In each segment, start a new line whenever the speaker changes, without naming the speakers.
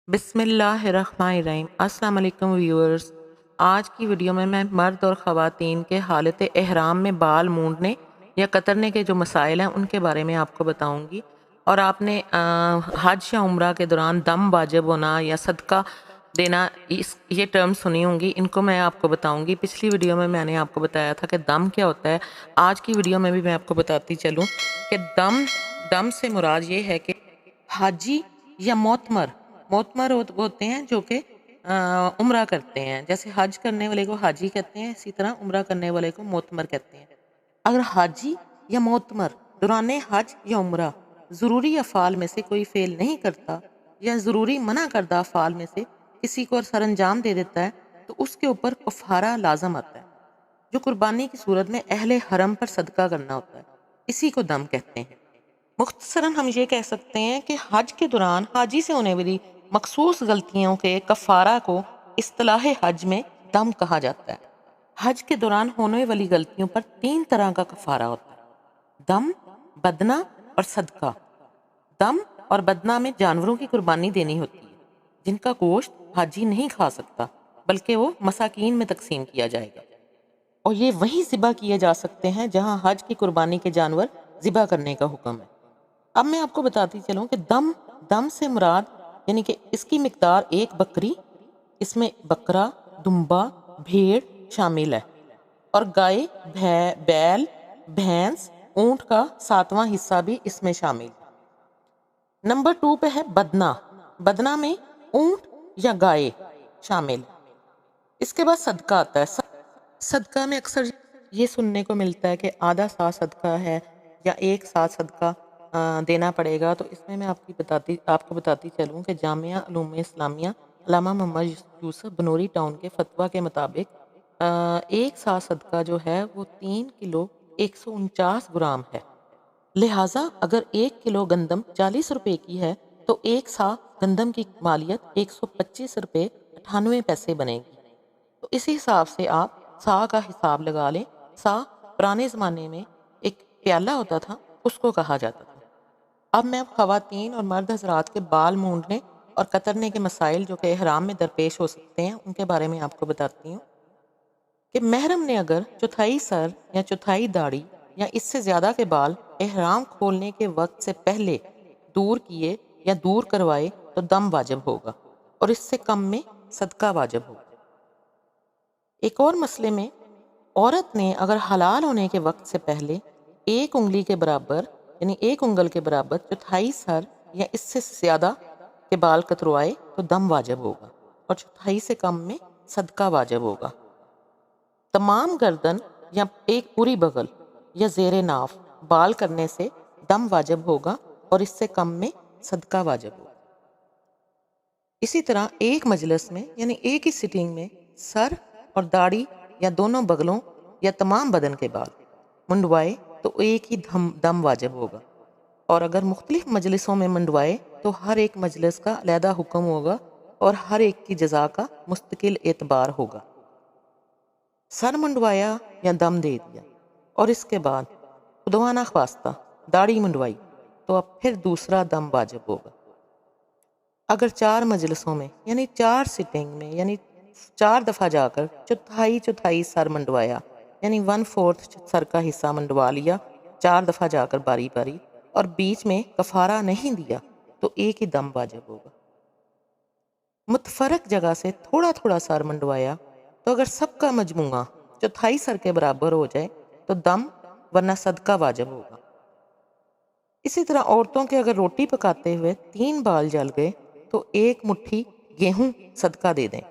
بسم اللہ الرحمن الرحیم۔ السلام علیکم ویورز، آج کی ویڈیو میں مرد اور خواتین کے حالت احرام میں بال مونڈنے یا کترنے کے جو مسائل ہیں ان کے بارے میں آپ کو بتاؤں گی، اور آپ نے حج یا عمرہ کے دوران دم واجب ہونا یا صدقہ دینا یہ ٹرم سنی ہوں گی، ان کو میں آپ کو بتاؤں گی۔ پچھلی ویڈیو میں میں نے آپ کو بتایا تھا کہ دم کیا ہوتا ہے، آج کی ویڈیو میں بھی میں آپ کو بتاتی چلوں کہ دم سے مراد یہ ہے کہ حاجی یا معتمر ہوتے ہیں جو کہ عمرہ کرتے ہیں، جیسے حج کرنے والے کو حاجی کہتے ہیں، اسی طرح عمرہ کرنے والے کو معتمر کہتے ہیں۔ اگر حاجی یا معتمر دوران حج یا عمرہ ضروری افعال میں سے کوئی فعل نہیں کرتا یا ضروری منع کردہ افعال میں سے کسی کو سر انجام دے دیتا ہے تو اس کے اوپر کفارہ لازم آتا ہے، جو قربانی کی صورت میں اہل حرم پر صدقہ کرنا ہوتا ہے، اسی کو دم کہتے ہیں۔ مختصراً ہم یہ کہہ سکتے ہیں کہ حج کے دوران حاجی سے ہونے والی مخصوص غلطیوں کے کفارہ کو اصطلاح حج میں دم کہا جاتا ہے۔ حج کے دوران ہونے والی غلطیوں پر 3 طرح کا کفارہ ہوتا ہے: دم، بدنہ اور صدقہ۔ دم اور بدنہ میں جانوروں کی قربانی دینی ہوتی ہے جن کا گوشت حاجی نہیں کھا سکتا، بلکہ وہ مساکین میں تقسیم کیا جائے گا، اور یہ وہیں ذبح کیے جا سکتے ہیں جہاں حج کی قربانی کے جانور ذبح کرنے کا حکم ہے۔ اب میں آپ کو بتاتی چلوں کہ دم سے مراد یعنی کہ اس کی مقدار ایک بکری، اس میں بکرا، دمبا، بھیڑ شامل ہے، اور گائے، بیل، بھینس، اونٹ کا 7واں حصہ بھی اس میں شامل ہے۔ نمبر 2 پہ ہے بدنہ۔ بدنہ میں اونٹ یا گائے شامل ہے۔ اس کے بعد صدقہ آتا ہے۔ صدقہ میں اکثر یہ سننے کو ملتا ہے کہ آدھا سا صدقہ ہے یا 1 سا صدقہ دینا پڑے گا، تو اس میں میں آپ کو بتاتی چلوں کہ جامعہ علوم اسلامیہ علامہ محمد یوسف بنوری ٹاؤن کے فتویٰ کے مطابق 1 سا صدقہ جو ہے وہ 3 کلو 149 گرام ہے، لہٰذا اگر 1 کلو گندم 40 روپے کی ہے تو 1 سا گندم کی مالیت 125 روپے 98 پیسے بنے گی۔ تو اسی حساب سے آپ سا کا حساب لگا لیں۔ سا پرانے زمانے میں ایک پیالہ ہوتا تھا، اس کو کہا جاتا تھا۔ اب میں خواتین اور مرد حضرات کے بال مونڈنے اور کترنے کے مسائل جو کہ احرام میں درپیش ہو سکتے ہیں ان کے بارے میں آپ کو بتاتی ہوں کہ محرم نے اگر چوتھائی سر یا چوتھائی داڑھی یا اس سے زیادہ کے بال احرام کھولنے کے وقت سے پہلے دور کیے یا دور کروائے تو دم واجب ہوگا، اور اس سے کم میں صدقہ واجب ہوگا۔ ایک اور مسئلے میں عورت نے اگر حلال ہونے کے وقت سے پہلے 1 انگلی کے برابر یعنی 1 انگل کے برابر چوتھائی سر یا اس سے زیادہ کے بال کتروائے تو دم واجب ہوگا، اور چوتھائی سے کم میں صدقہ واجب ہوگا۔ تمام گردن یا ایک پوری بغل یا زیر ناف بال کرنے سے دم واجب ہوگا، اور اس سے کم میں صدقہ واجب ہوگا۔ اسی طرح ایک مجلس میں یعنی ایک ہی سٹنگ میں سر اور داڑھی یا دونوں بغلوں یا تمام بدن کے بال منڈوائے تو ایک ہی دم واجب ہوگا، اور اگر مختلف مجلسوں میں منڈوائے تو ہر ایک مجلس کا علیحدہ حکم ہوگا اور ہر ایک کی جزا کا مستقل اعتبار ہوگا۔ سر منڈوایا یا دم دے دیا اور اس کے بعد خدا نخواستہ داڑھی منڈوائی تو اب پھر دوسرا دم واجب ہوگا۔ اگر 4 مجلسوں میں یعنی 4 سٹنگ میں یعنی 4 دفعہ جا کر چوتھائی سر منڈوایا یعنی 1/4 سر کا حصہ منڈوا لیا 4 دفعہ جا کر باری باری، اور بیچ میں کفارہ نہیں دیا تو ایک ہی دم واجب ہوگا۔ متفرق جگہ سے تھوڑا تھوڑا سر منڈوایا تو اگر سب کا مجموعہ چوتھائی سر کے برابر ہو جائے تو دم ورنہ صدقہ واجب ہوگا۔ اسی طرح عورتوں کے اگر روٹی پکاتے ہوئے 3 بال جل گئے تو 1 مٹھی گیہوں صدقہ دے دیں،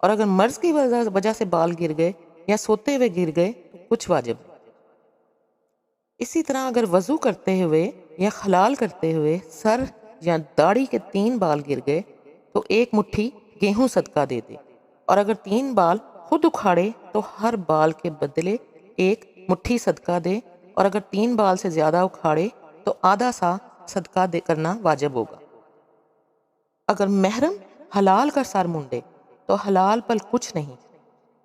اور اگر مرض کی وجہ سے بال گر گئے یا سوتے ہوئے گر گئے تو کچھ واجب نہیں۔ اسی طرح اگر وضو کرتے ہوئے یا خلال کرتے ہوئے سر یا داڑھی کے 3 بال گر گئے تو 1 مٹھی گیہوں صدقہ دے دے، اور اگر 3 بال خود اکھاڑے تو ہر بال کے بدلے 1 مٹھی صدقہ دے، اور اگر 3 بال سے زیادہ اکھاڑے تو آدھا سا صدقہ کرنا واجب ہوگا۔ اگر محرم حلال کا سر مونڈے تو حلال پر کچھ نہیں،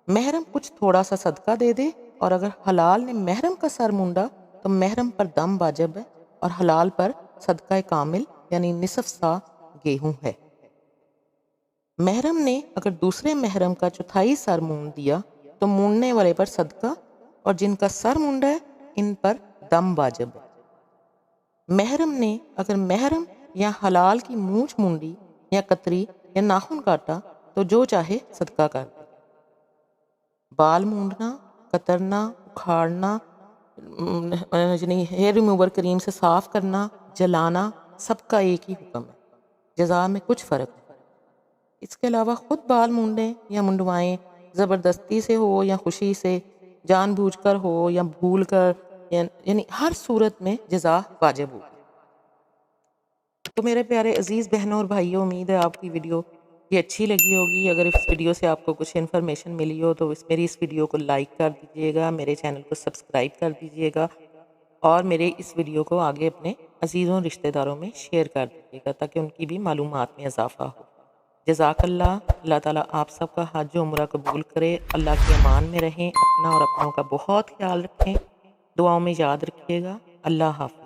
محرم کچھ تھوڑا سا صدقہ دے دے، اور اگر حلال نے محرم کا سر مونڈا تو محرم پر دم واجب ہے اور حلال پر صدقہ کامل یعنی نصف سا گیہوں ہے۔ محرم نے اگر دوسرے محرم کا چوتھائی سر مونڈ دیا تو مونڈنے والے پر صدقہ، اور جن کا سر مونڈا ہے ان پر دم واجب ہے۔ محرم نے اگر محرم یا حلال کی مونچھ مونڈی یا کتری یا ناخن کاٹا تو جو چاہے صدقہ کر دے۔ بال مونڈنا، کترنا، اکھاڑنا، یعنی ہیئر ریموور کریم سے صاف کرنا، جلانا، سب کا ایک ہی حکم ہے، جزا میں کچھ فرق نہیں۔ اس کے علاوہ خود بال مونڈیں یا منڈوائیں، زبردستی سے ہو یا خوشی سے، جان بوجھ کر ہو یا بھول کر، یعنی ہر صورت میں جزا واجب ہوگی۔ تو میرے پیارے عزیز بہنوں اور بھائیوں، امید ہے آپ کی ویڈیو یہ اچھی لگی ہوگی۔ اگر اس ویڈیو سے آپ کو کچھ انفارمیشن ملی ہو تو میری اس ویڈیو کو لائک کر دیجیے گا، میرے چینل کو سبسکرائب کر دیجیے گا، اور میرے اس ویڈیو کو آگے اپنے عزیزوں رشتہ داروں میں شیئر کر دیجیے گا تاکہ ان کی بھی معلومات میں اضافہ ہو۔ جزاک اللہ۔ اللہ تعالیٰ آپ سب کا حج و عمرہ قبول کرے۔ اللہ کے امان میں رہیں، اپنا اور اپنوں کا بہت خیال رکھیں، دعاؤں میں یاد رکھیے گا۔ اللہ حافظ۔